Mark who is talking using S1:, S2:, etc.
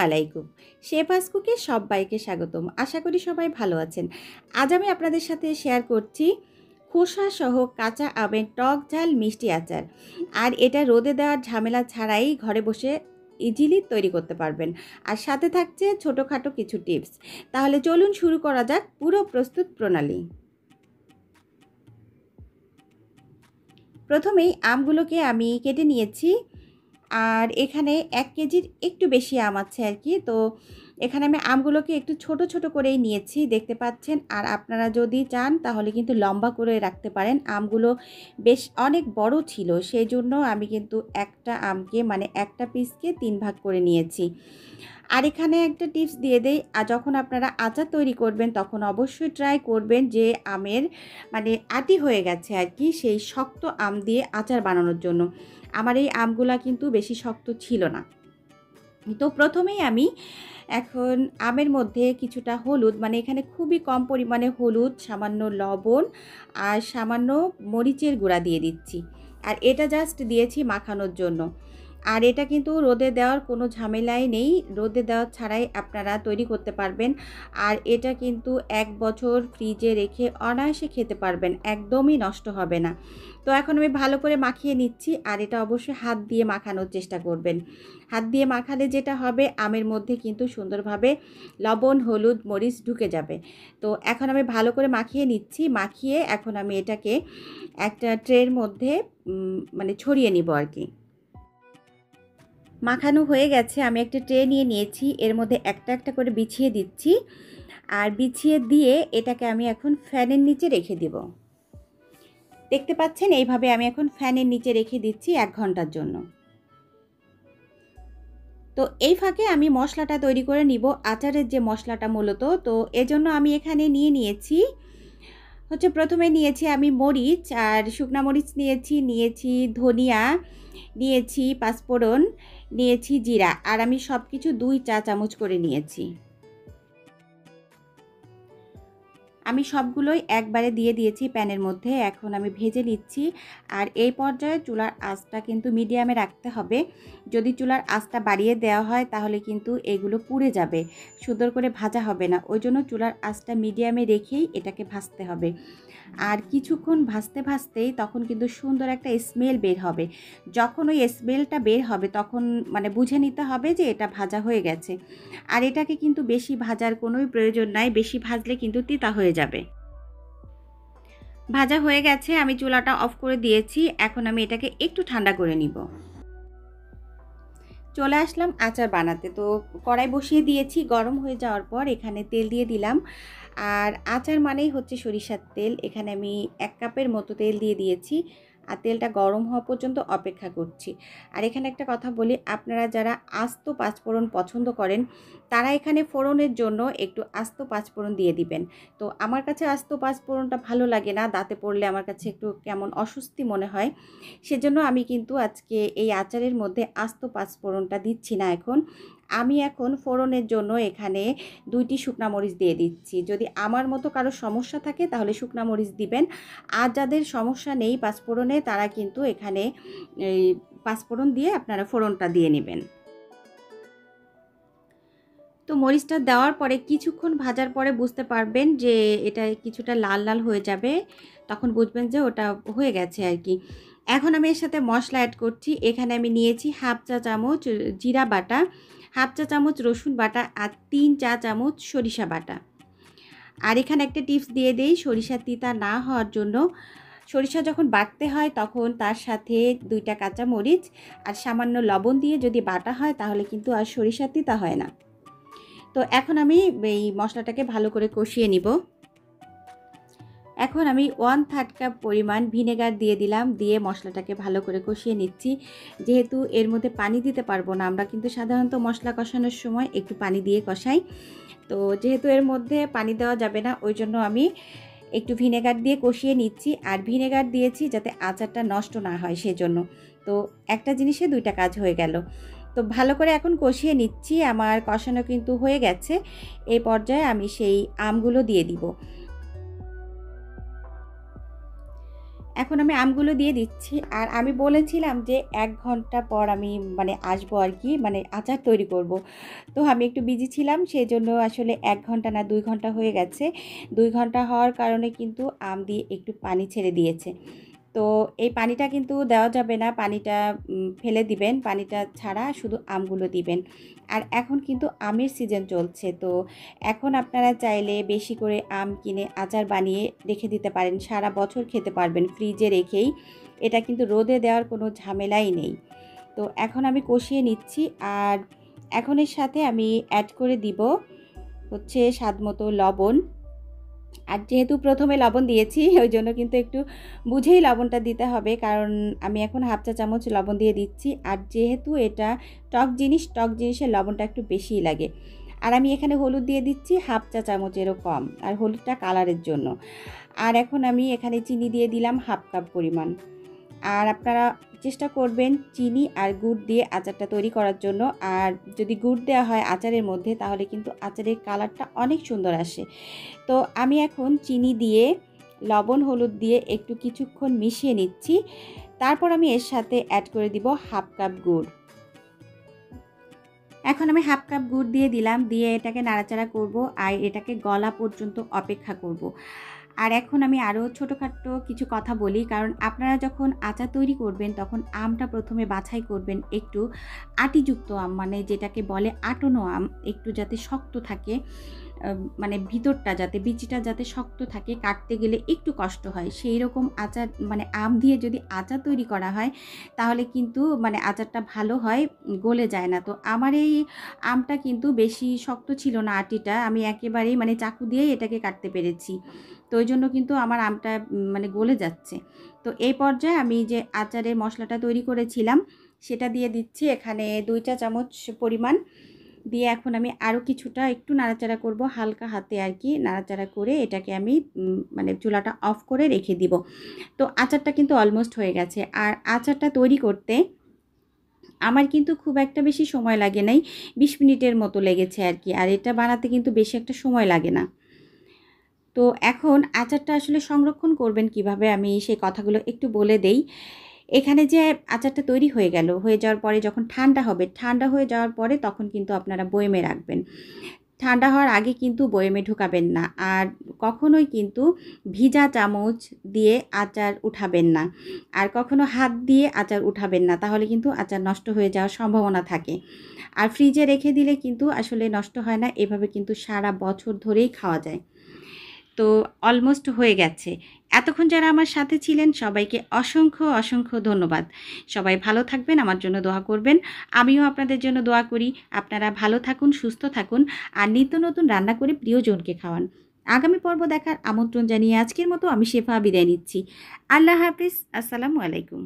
S1: আলাইকুম। শেফাস কুকে সবাইকে স্বাগতম। আশা করি সবাই ভালো আছেন। আজ আমি আপনাদের সাথে শেয়ার করছি খোসা সহ কাঁচা আমের টক ঝাল মিষ্টি আচার। আর এটা রোদে দেওয়ার ঝামেলা ছাড়াই ঘরে বসে ইজিলি তৈরি করতে পারবেন। আর সাথে থাকছে ছোটোখাটো কিছু টিপস। তাহলে চলুন শুরু করা যাক পুরো প্রস্তুত প্রণালী। প্রথমেই আমগুলোকে আমি কেটে নিয়েছি। আর এখানে 1 কেজির একটু বেশি আম আছে আর কি। তো এখানে আমি আমগুলোকে একটু ছোট ছোট করেই নিয়েছি, দেখতে পাচ্ছেন। আর আপনারা যদি চান তাহলে কিন্তু লম্বা করে রাখতে পারেন। আমগুলো বেশ অনেক বড় ছিল, সেই জন্য আমি কিন্তু একটা আমকে মানে একটা পিসকে 3 ভাগ করে নিয়েছি। আর এখানে একটা টিপস দিয়ে দেই, যখন আপনারা আচার তৈরি করবেন তখন অবশ্যই ট্রাই করবেন যে আমের মানে আটি হয়ে গেছে আর কি, সেই শক্ত আম দিয়ে আচার বানানোর জন্য। আমার এই আমগুলা কিন্তু বেশি শক্ত ছিল না। তো প্রথমেই আমি এখন আমের মধ্যে কিছুটা হলুদ, মানে এখানে খুবই কম পরিমাণে হলুদ, সামান্য লবণ আর সামান্য মরিচের গুঁড়া দিয়ে দিচ্ছি। আর এটা জাস্ট দিয়েছি মাখানোর জন্য। আর এটা কিন্তু রোদে দেওয়ার কোনো ঝামেলাই নেই, রোদে দেওয়া ছাড়াই আপনারা তৈরি করতে পারবেন। আর এটা কিন্তু 1 বছর ফ্রিজে রেখে অনায়াসে খেতে পারবেন, একদমই নষ্ট হবে না। তো এখন আমি ভালো করে মাখিয়ে নিচ্ছি। আর এটা অবশ্যই হাত দিয়ে মাখানোর চেষ্টা করবেন। হাত দিয়ে মাখালে যেটা হবে, আমের মধ্যে কিন্তু সুন্দরভাবে লবণ, হলুদ, মরিচ ঢুকে যাবে। তো এখন আমি ভালো করে মাখিয়ে নিচ্ছি। মাখিয়ে এখন আমি এটাকে একটা ট্রের মধ্যে মানে ছড়িয়ে নিব আর কি। মাখানো হয়ে গেছে, আমি একটা ট্রে নিয়ে নিয়েছি, এর মধ্যে একটা একটা করে বিছিয়ে দিচ্ছি। আর বিছিয়ে দিয়ে এটাকে আমি এখন ফ্যানের নিচে রেখে দিব। দেখতে পাচ্ছেন, এইভাবে আমি এখন ফ্যানের নিচে রেখে দিচ্ছি 1 ঘন্টার জন্য। তো এই ফাঁকে আমি মশলাটা তৈরি করে নিব, আচারের যে মশলাটা মূলত। তো এজন্য আমি এখানে নিয়েছি প্রথমে নিয়েছি আমি মরিচ আর শুকনা মরিচ নিয়েছি ধনিয়া, নিয়েছি পাঁচফোড়ন, নিয়েছি জিরা। আর আমি সব কিছু 2 চা চামচ করে নিয়েছি। আমি সবগুলোই একবারে দিয়ে দিয়েছি প্যানের মধ্যে। এখন আমি ভেজে নিচ্ছি। আর এই পর্যায়ে চুলার আঁচটা কিন্তু মিডিয়ামে রাখতে হবে। যদি চুলার আঁচটা বাড়িয়ে দেওয়া হয় তাহলে কিন্তু এগুলো পুড়ে যাবে, সুন্দর করে ভাজা হবে না। ওই জন্য চুলার আঁচটা মিডিয়ামে রেখেই এটাকে ভাজতে হবে। আর কিছুক্ষণ ভাজতেই তখন কিন্তু সুন্দর একটা স্মেল বের হবে। যখন ওই স্মেলটা বের হবে তখন মানে বুঝে নিতে হবে যে এটা ভাজা হয়ে গেছে। আর এটাকে কিন্তু বেশি ভাজার কোনোই প্রয়োজন নাই, বেশি ভাজলে কিন্তু তিতা হয়ে যাবে। ভাজা হয়ে গেছে, আমি চুলাটা অফ করে দিয়েছি। এখন আমি এটাকে একটু ঠান্ডা করে নিব। চলে আসলাম আচার বানাতে। তো কড়াই বসিয়ে দিয়েছি, গরম হয়ে যাওয়ার পর এখানে তেল দিয়ে দিলাম। আর আচার মানেই হচ্ছে সরিষার তেল। এখানে আমি 1 কাপের মতো তেল দিয়ে দিয়েছি। আর তেলটা গরম হওয়া পর্যন্ত অপেক্ষা করছি। আর এখানে একটা কথা বলি, আপনারা যারা আস্ত পাঁচফোড়ন পছন্দ করেন তারা এখানে ফোড়নের জন্য একটু আস্ত পাঁচফোড়ন দিয়ে দিবেন। তো আমার কাছে আস্ত পাঁচফোড়নটা ভালো লাগে না, দাঁতে পড়লে আমার কাছে একটু কেমন অস্বস্তি মনে হয়। সেজন্য আমি কিন্তু আজকে এই আচারের মধ্যে আস্ত পাঁচফোড়নটা দিচ্ছি না। আমি এখন ফোড়নের জন্য এখানে 2টি শুকনা মরিচ দিয়ে দিচ্ছি। যদি আমার মতো কারো সমস্যা থাকে তাহলে শুকনা মরিচ দিবেন। আর যাদের সমস্যা নেই পাঁচফোড়নে, তারা কিন্তু এখানে এই পাঁচফোড়ন দিয়ে আপনারা ফোড়নটা দিয়ে নেবেন। তো মরিচটা দেওয়ার পরে কিছুক্ষণ ভাজার পরে বুঝতে পারবেন যে এটা কিছুটা লাল লাল হয়ে যাবে, তখন বুঝবেন যে ওটা হয়ে গেছে আর কি। এখন আমি এর সাথে মশলা অ্যাড করছি। এখানে আমি নিয়েছি 1/2 চা চামচ জিরা বাটা, 1/2 চা চামচ রসুন বাটা আর 3 চা চামচ সরিষা বাটা। আর এখানে একটা টিপস দিয়ে দেই, সরিষা তিতা না হওয়ার জন্য সরিষা যখন বাটতে হয় তখন তার সাথে 2টা কাঁচা মরিচ আর সামান্য লবণ দিয়ে যদি বাটা হয় তাহলে কিন্তু আর সরিষা তিতা হয় না। তো এখন আমি এই মশলাটাকে ভালো করে কষিয়ে নিব। এখন আমি 1/3 কাপ পরিমাণ ভিনেগার দিয়ে দিলাম, দিয়ে মশলাটাকে ভালো করে কষিয়ে নিচ্ছি। যেহেতু এর মধ্যে পানি দিতে পারবো না, আমরা কিন্তু সাধারণত মশলা কষানোর সময় একটু পানি দিয়ে কষাই। তো যেহেতু এর মধ্যে পানি দেওয়া যাবে না, ওই জন্য আমি একটু ভিনেগার দিয়ে কষিয়ে নিচ্ছি। আর ভিনেগার দিয়েছি যাতে আচারটা নষ্ট না হয় সেজন্য। তো একটা জিনিসে 2টা কাজ হয়ে গেল। তো ভালো করে এখন কষিয়ে নিচ্ছি। আমার কষানো কিন্তু হয়ে গেছে। এই পর্যায়ে আমি সেই আমগুলো দিয়ে দিব। এখন আমি আমগুলো দিয়ে দিচ্ছি। আর আমি বলেছিলাম যে ১ ঘন্টা পর আমি মানে আসবো আর কি, মানে আচার তৈরি করব। তো আমি একটু বিজি ছিলাম, সেজন্য আসলে ১ ঘন্টা না ২ ঘন্টা হয়ে গেছে। ২ ঘন্টা হওয়ার কারণে কিন্তু আম দিয়ে একটু পানি ছেড়ে দিয়েছে। তো এই পানিটা কিন্তু দেওয়া যাবে না, পানিটা ফেলে দিবেন, পানিটা ছাড়া শুধু আমগুলো দিবেন। আর এখন কিন্তু আমের সিজন চলছে, তো এখন আপনারা চাইলে বেশি করে আম কিনে আচার বানিয়ে রেখে দিতে পারেন, সারা বছর খেতে পারবেন ফ্রিজে রেখেই। এটা কিন্তু রোদে দেওয়ার কোনো ঝামেলাই নেই। তো এখন আমি কষিয়ে নিচ্ছি, আর এখন এর সাথে আমি অ্যাড করে দিব হচ্ছে স্বাদমতো লবণ। আর যেহেতু প্রথমে লবণ দিয়েছি ওই জন্য কিন্তু একটু বুঝেই লবণটা দিতে হবে, কারণ আমি এখন 1/2 চা চামচ লবণ দিয়ে দিচ্ছি। আর যেহেতু এটা টক জিনিস, টক জিনিসের লবণটা একটু বেশিই লাগে। আর আমি এখানে হলুদ দিয়ে দিচ্ছি 1/2 চা চামচেরও কম, আর হলুদটা কালারের জন্য। আর এখন আমি এখানে চিনি দিয়ে দিলাম 1/2 কাপ পরিমাণ। আর আপনারা চেষ্টা করবেন চিনি আর গুড় দিয়ে আচারটা তৈরি করার জন্য। আর যদি গুড় দেওয়া হয় আচারের মধ্যে, তাহলে কিন্তু আচারের কালারটা অনেক সুন্দর আসে। তো আমি এখন চিনি দিয়ে, লবণ, হলুদ দিয়ে একটু কিছুক্ষণ মিশিয়ে নিচ্ছি। তারপর আমি এর সাথে অ্যাড করে দিব 1/2 কাপ গুড়। এখন আমি 1/2 কাপ গুড় দিয়ে দিলাম, দিয়ে এটাকে নাড়াচাড়া করব আর এটাকে গলা পর্যন্ত অপেক্ষা করব। আর এখন আমি আরও ছোটোখাটো কিছু কথা বলি, কারণ আপনারা যখন আচার তৈরি করবেন তখন আমটা প্রথমে বাছাই করবেন একটু আটিযুক্ত আম, মানে যেটাকে বলে আটানো আম, একটু যাতে শক্ত থাকে, মানে ভিতরটা যাতে, বিচিটা যাতে শক্ত থাকে, কাটতে গেলে একটু কষ্ট হয় সেই রকম আচার, মানে আম দিয়ে যদি আচার তৈরি করা হয় তাহলে কিন্তু মানে আচারটা ভালো হয়, গলে যায় না। তো আমার এই আমটা কিন্তু বেশি শক্ত ছিল না, আটিটা আমি একেবারেই মানে চাকু দিয়েই এটাকে কাটতে পেরেছি। তো ওই জন্য কিন্তু আমার আমটা মানে গলে যাচ্ছে। তো এই পর্যায়ে আমি যে আচারের মশলাটা তৈরি করেছিলাম সেটা দিয়ে দিচ্ছি এখানে 2 চা চামচ পরিমাণ। দিয়ে এখন আমি আরও কিছুটা একটু নাড়াচাড়া করব, হালকা হাতে আর কি নাড়াচাড়া করে এটাকে আমি মানে চুলাটা অফ করে রেখে দিব। তো আচারটা কিন্তু অলমোস্ট হয়ে গেছে। আর আচারটা তৈরি করতে আমার কিন্তু খুব একটা বেশি সময় লাগে নাই, 20 মিনিটের মতো লেগেছে আর কি। আর এটা বানাতে কিন্তু বেশি একটা সময় লাগে না। তো এখন আচারটা আসলে সংরক্ষণ করবেন কিভাবে আমি সেই কথাগুলো একটু বলে দেই। এখানে যে আচারটা তৈরি হয়ে গেল, হয়ে যাওয়ার পরে যখন ঠান্ডা হবে, ঠান্ডা হয়ে যাওয়ার পরে তখন কিন্তু আপনারা বয়েমে রাখবেন। ঠান্ডা হওয়ার আগে কিন্তু বয়েমে ঢুকাবেন না। আর কখনোই কিন্তু ভিজা চামচ দিয়ে আচার উঠাবেন না। আর কখনো হাত দিয়ে আচার উঠাবেন না, তাহলে কিন্তু আচার নষ্ট হয়ে যাওয়ার সম্ভাবনা থাকে। আর ফ্রিজে রেখে দিলে কিন্তু আসলে নষ্ট হয় না, এভাবে কিন্তু সারা বছর ধরেই খাওয়া যায়। তো অলমোস্ট হয়ে গেছে। এতক্ষণ যারা আমার সাথে ছিলেন সবাইকে অসংখ্য অসংখ্য ধন্যবাদ। সবাই ভালো থাকবেন, আমার জন্য দোয়া করবেন। আমিও আপনাদের জন্য দোয়া করি। আপনারা ভালো থাকুন, সুস্থ থাকুন, আর নিত্য নতুন রান্না করে প্রিয়জনকে খাওয়ান। আগামী পর্ব দেখার আমন্ত্রণ জানিয়ে আজকের মতো আমি শেফা বিদায় নিচ্ছি। আল্লাহ হাফিজ। আসসালামু আলাইকুম।